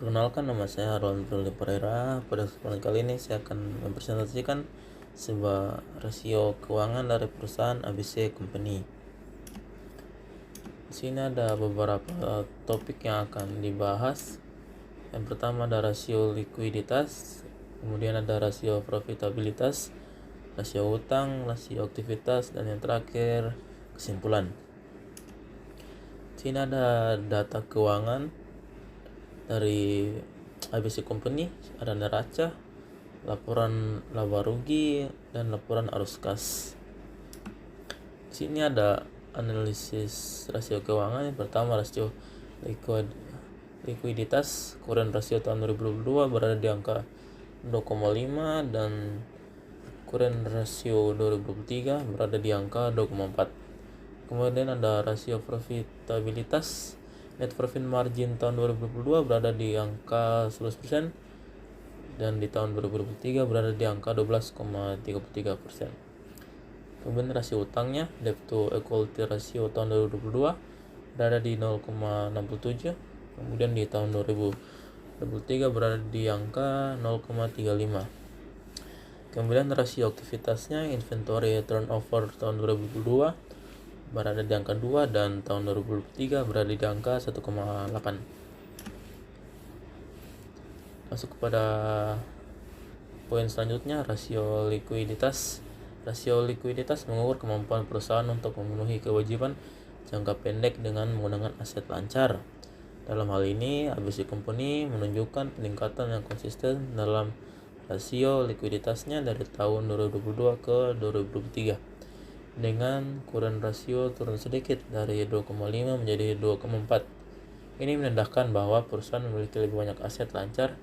Perkenalkan, nama saya Ron Brili Pereira. Pada kesempatan kali ini saya akan mempresentasikan sebuah rasio keuangan dari perusahaan ABC Company. Di sini ada beberapa topik yang akan dibahas. Yang pertama ada rasio likuiditas, kemudian ada rasio profitabilitas, rasio utang, rasio aktivitas, dan yang terakhir kesimpulan. Di sini ada data keuangan dari ABC Company, ada neraca, laporan laba rugi, dan laporan arus kas. Di sini ada analisis rasio keuangan. Yang pertama rasio likuiditas, current rasio tahun 2022 berada di angka 2,5 dan current rasio 2023 berada di angka 2,4. Kemudian ada rasio profitabilitas. Net profit margin tahun 2022 berada di angka 11% dan di tahun 2023 berada di angka 12,33%. Kemudian rasio utangnya, debt to equity ratio tahun 2022 berada di 0,67, kemudian di tahun 2023 berada di angka 0,35. Kemudian rasio aktivitasnya, inventory turnover tahun 2022 berada di angka 2 dan tahun 2023 berada di angka 1,8. Masuk kepada poin selanjutnya, rasio likuiditas. Rasio likuiditas mengukur kemampuan perusahaan untuk memenuhi kewajiban jangka pendek dengan menggunakan aset lancar. Dalam hal ini, ABC Company menunjukkan peningkatan yang konsisten dalam rasio likuiditasnya dari tahun 2022 ke 2023. Dengan current rasio turun sedikit dari 2,5 menjadi 2,4. Ini menandakan bahwa perusahaan memiliki lebih banyak aset lancar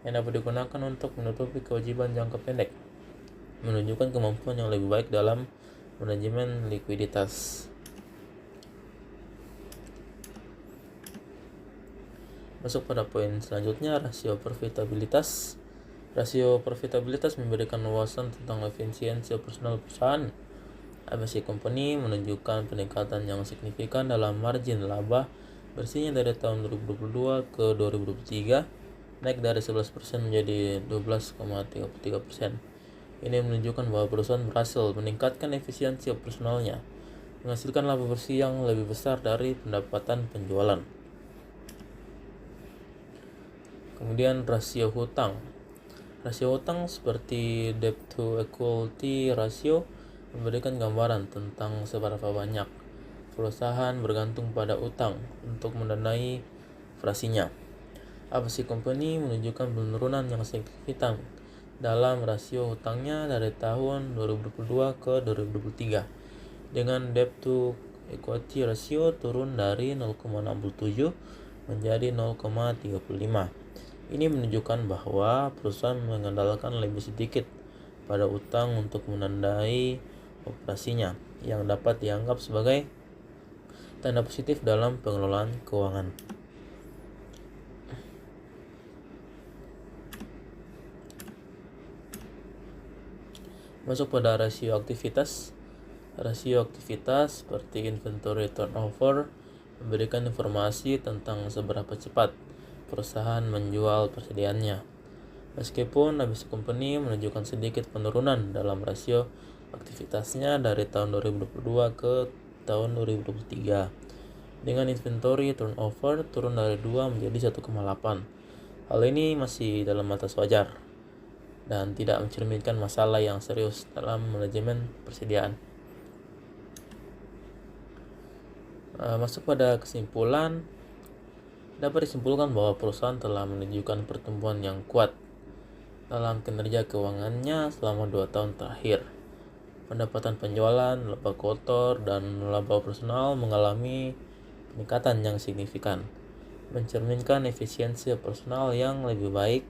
yang dapat digunakan untuk menutupi kewajiban jangka pendek, menunjukkan kemampuan yang lebih baik dalam manajemen likuiditas. Masuk pada poin selanjutnya, rasio profitabilitas. Rasio profitabilitas memberikan wawasan tentang efisiensi operasional perusahaan. ABC Company menunjukkan peningkatan yang signifikan dalam margin laba bersihnya dari tahun 2022 ke 2023, naik dari 11% menjadi 12,33%. Ini menunjukkan bahwa perusahaan berhasil meningkatkan efisiensi operasionalnya, menghasilkan laba bersih yang lebih besar dari pendapatan penjualan. Kemudian rasio hutang. Rasio hutang seperti debt to equity ratio memberikan gambaran tentang seberapa banyak perusahaan bergantung pada utang untuk mendanai operasinya. ABC Company menunjukkan penurunan yang signifikan dalam rasio hutangnya dari tahun 2022 ke 2023, dengan debt to equity ratio turun dari 0,67 menjadi 0,35. Ini menunjukkan bahwa perusahaan mengandalkan lebih sedikit pada utang untuk menandai operasinya, yang dapat dianggap sebagai tanda positif dalam pengelolaan keuangan. Masuk pada rasio aktivitas. Rasio aktivitas seperti inventory turnover memberikan informasi tentang seberapa cepat perusahaan menjual persediaannya. Meskipun ABC Company menunjukkan sedikit penurunan dalam rasio aktivitasnya dari tahun 2022 ke tahun 2023, dengan inventory turnover turun dari 2 menjadi 1,8. Hal ini masih dalam batas wajar dan tidak mencerminkan masalah yang serius dalam manajemen persediaan. Masuk pada kesimpulan, dapat disimpulkan bahwa perusahaan telah menunjukkan pertumbuhan yang kuat dalam kinerja keuangannya selama 2 tahun terakhir. Pendapatan penjualan, laba kotor, dan laba operasional mengalami peningkatan yang signifikan, mencerminkan efisiensi operasional yang lebih baik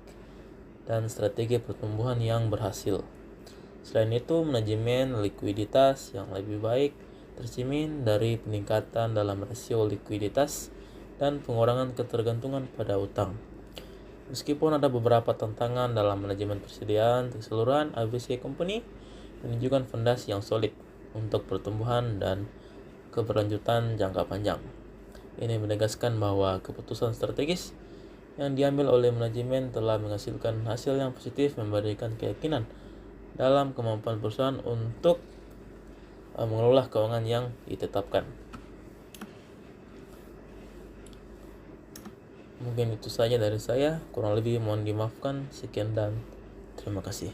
dan strategi pertumbuhan yang berhasil. Selain itu, manajemen likuiditas yang lebih baik tercermin dari peningkatan dalam rasio likuiditas dan pengurangan ketergantungan pada utang. Meskipun ada beberapa tantangan dalam manajemen persediaan, keseluruhan ABC Company menunjukkan fondasi yang solid untuk pertumbuhan dan keberlanjutan jangka panjang. Ini menegaskan bahwa keputusan strategis yang diambil oleh manajemen telah menghasilkan hasil yang positif, memberikan keyakinan dalam kemampuan perusahaan untuk mengelola keuangan yang ditetapkan. Mungkin itu saja dari saya, kurang lebih mohon dimaafkan. Sekian dan terima kasih.